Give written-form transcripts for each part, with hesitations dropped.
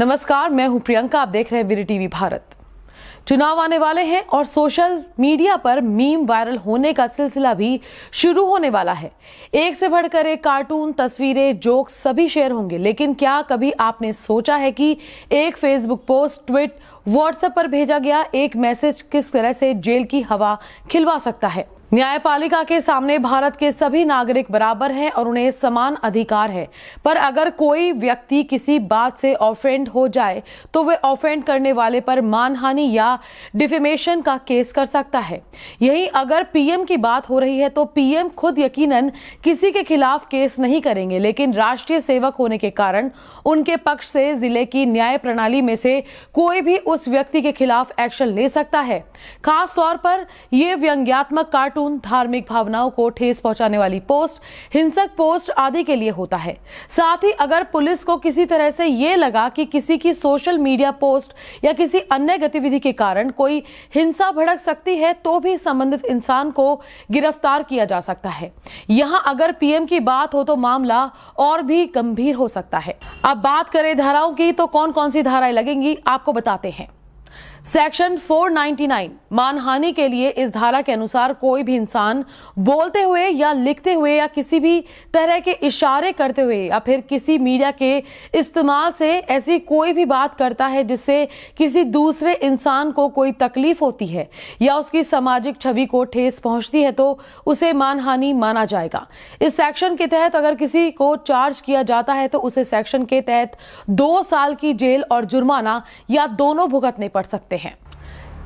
नमस्कार, मैं हूं प्रियंका। आप देख रहे हैं वीर टीवी भारत। चुनाव आने वाले हैं और सोशल मीडिया पर मीम वायरल होने का सिलसिला भी शुरू होने वाला है। एक से बढ़कर एक कार्टून, तस्वीरें, जोक्स सभी शेयर होंगे। लेकिन क्या कभी आपने सोचा है कि एक फेसबुक पोस्ट, ट्वीट, व्हाट्सएप पर भेजा गया एक मैसेज किस तरह से जेल की हवा खिलवा सकता है? न्यायपालिका के सामने भारत के सभी नागरिक बराबर हैं और उन्हें समान अधिकार है। पर अगर कोई व्यक्ति किसी बात से ऑफेंड हो जाए तो वे ऑफेंड करने वाले पर मानहानि या डिफेमेशन का केस कर सकता है। यही अगर पीएम की बात हो रही है तो पीएम खुद यकीनन किसी के खिलाफ केस नहीं करेंगे, लेकिन राष्ट्रीय सेवक होने के कारण उनके पक्ष से जिले की न्याय प्रणाली में से कोई भी उस व्यक्ति के खिलाफ एक्शन ले सकता है। खास तौर पर यह व्यंग्यात्मक कार्टून, धार्मिक भावनाओं को ठेस पहुंचाने वाली पोस्ट, हिंसक पोस्ट आदि के लिए होता है। साथ ही अगर पुलिस को किसी तरह से ये लगा कि किसी की सोशल मीडिया पोस्ट या किसी अन्य गतिविधि के कारण कोई हिंसा भड़क सकती है तो भी संबंधित इंसान को गिरफ्तार किया जा सकता है। यहां अगर पीएम की बात हो तो मामला और भी गंभीर हो सकता है। अब बात करें धाराओं की तो कौन कौन सी धाराएं लगेंगी आपको बताते हैं। सेक्शन 499 मानहानि के लिए इस धारा के अनुसार कोई भी इंसान बोलते हुए या लिखते हुए या किसी भी तरह के इशारे करते हुए या फिर किसी मीडिया के इस्तेमाल से ऐसी कोई भी बात करता है जिससे किसी दूसरे इंसान को कोई तकलीफ होती है या उसकी सामाजिक छवि को ठेस पहुंचती है तो उसे मानहानि माना जाएगा। इस सेक्शन के तहत अगर किसी को चार्ज किया जाता है तो उसे सेक्शन के तहत 2 साल की जेल और जुर्माना या दोनों भुगतने पड़ सकते हैं।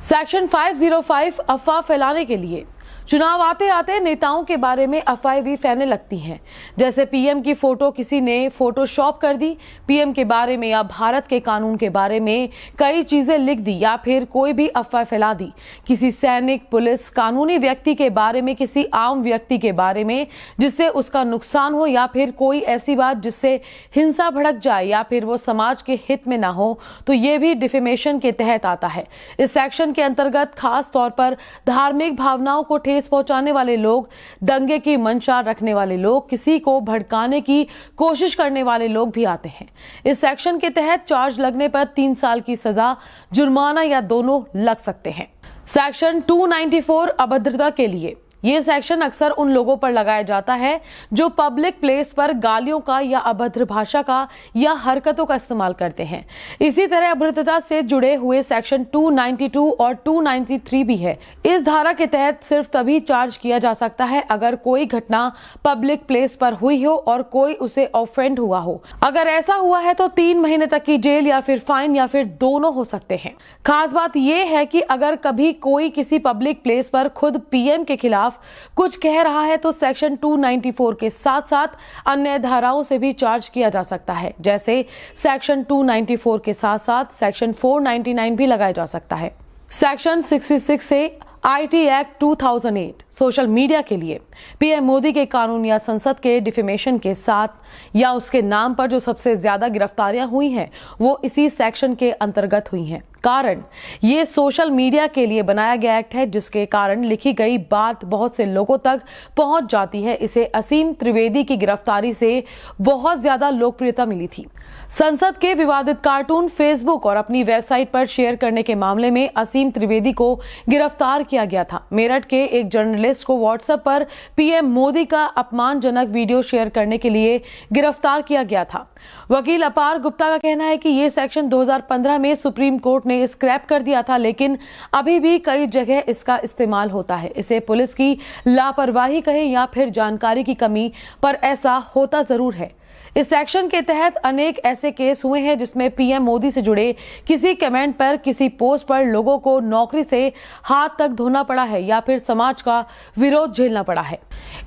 सेक्शन 505 अफवाह फैलाने के लिए चुनाव आते आते नेताओं के बारे में अफवाहें भी फैलने लगती हैं। जैसे पीएम की फोटो किसी ने फोटोशॉप कर दी, पीएम के बारे में या भारत के कानून के बारे में कई चीजें लिख दी या फिर कोई भी अफवाह फैला दी। किसी सैनिक, पुलिस, कानूनी व्यक्ति के बारे में, किसी आम व्यक्ति के बारे में जिससे उसका नुकसान हो या फिर कोई ऐसी बात जिससे हिंसा भड़क जाए या फिर वो समाज के हित में ना हो, तो ये भी डिफेमेशन के तहत आता है। इस सेक्शन के अंतर्गत खास तौर पर धार्मिक भावनाओं को ठेस पहुंचाने वाले लोग, दंगे की मंशा रखने वाले लोग, किसी को भड़काने की कोशिश करने वाले लोग भी आते हैं। इस सेक्शन के तहत चार्ज लगने पर 3 साल की सजा, जुर्माना या दोनों लग सकते हैं। सेक्शन 294 अभद्रता के लिए ये सेक्शन अक्सर उन लोगों पर लगाया जाता है जो पब्लिक प्लेस पर गालियों का या अभद्र भाषा का या हरकतों का इस्तेमाल करते हैं। इसी तरह अभद्रता से जुड़े हुए सेक्शन 292 और 293 भी है। इस धारा के तहत सिर्फ तभी चार्ज किया जा सकता है अगर कोई घटना पब्लिक प्लेस पर हुई हो और कोई उसे ऑफेंड हुआ हो। अगर ऐसा हुआ है तो 3 महीने तक की जेल या फिर फाइन या फिर दोनों हो सकते हैं। खास बात यह है कि अगर कभी कोई किसी पब्लिक प्लेस पर खुद पीएम के खिलाफ कुछ कह रहा है तो सेक्शन 294 के साथ साथ अन्य धाराओं से भी चार्ज किया जा सकता है। जैसे सेक्शन 294 के साथ साथ सेक्शन 499 भी लगाया जा सकता है। सेक्शन 66 से आईटी एक्ट 2008 सोशल मीडिया के लिए पीएम मोदी के कानून या संसद के डिफेमेशन के साथ या उसके नाम पर जो सबसे ज्यादा गिरफ्तारियां हुई हैं वो इसी सेक्शन के अंतर्गत हुई हैं। कारण ये सोशल मीडिया के लिए बनाया गया एक्ट है जिसके कारण लिखी गई बात बहुत से लोगों तक पहुंच जाती है। इसे असीम त्रिवेदी की गिरफ्तारी से बहुत ज्यादा लोकप्रियता मिली थी। संसद के विवादित कार्टून फेसबुक और अपनी वेबसाइट पर शेयर करने के मामले में असीम त्रिवेदी को गिरफ्तार किया गया था। मेरठ के एक जर्नलिस्ट को व्हाट्सएप पर पीएम मोदी का अपमानजनक वीडियो शेयर करने के लिए गिरफ्तार किया गया था। वकील अपार गुप्ता का कहना है कि यह सेक्शन 2015 में सुप्रीम कोर्ट ने स्क्रैप कर दिया था, लेकिन अभी भी कई जगह इसका इस्तेमाल होता है। इसे पुलिस की लापरवाही कहे या फिर जानकारी की कमी, पर ऐसा होता जरूर है। इस सेक्शन के तहत अनेक ऐसे केस हुए हैं जिसमें पीएम मोदी से जुड़े किसी कमेंट पर, किसी पोस्ट पर लोगों को नौकरी से हाथ तक धोना पड़ा है या फिर समाज का विरोध झेलना पड़ा है।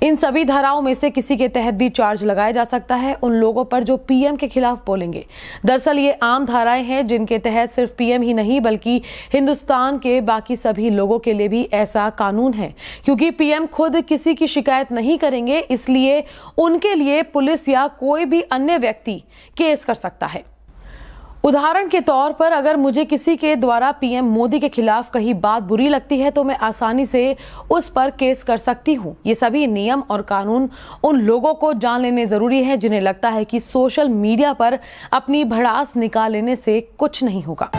इन सभी धाराओं में से किसी के तहत भी चार्ज लगाया जा सकता है उन लोगों पर जो पीएम के खिलाफ बोलेंगे। दरअसल ये आम धाराएं हैं जिनके तहत सिर्फ पीएम ही नहीं बल्कि हिंदुस्तान के बाकी सभी लोगों के लिए भी ऐसा कानून है। क्योंकि पीएम खुद किसी की शिकायत नहीं करेंगे, इसलिए उनके लिए पुलिस या कोई भी अन्य व्यक्ति केस कर सकता है। उदाहरण के तौर पर अगर मुझे किसी के द्वारा पीएम मोदी के खिलाफ कहीं बात बुरी लगती है तो मैं आसानी से उस पर केस कर सकती हूँ। ये सभी नियम और कानून उन लोगों को जान लेने जरूरी है जिन्हें लगता है कि सोशल मीडिया पर अपनी भड़ास निकाल लेने से कुछ नहीं होगा।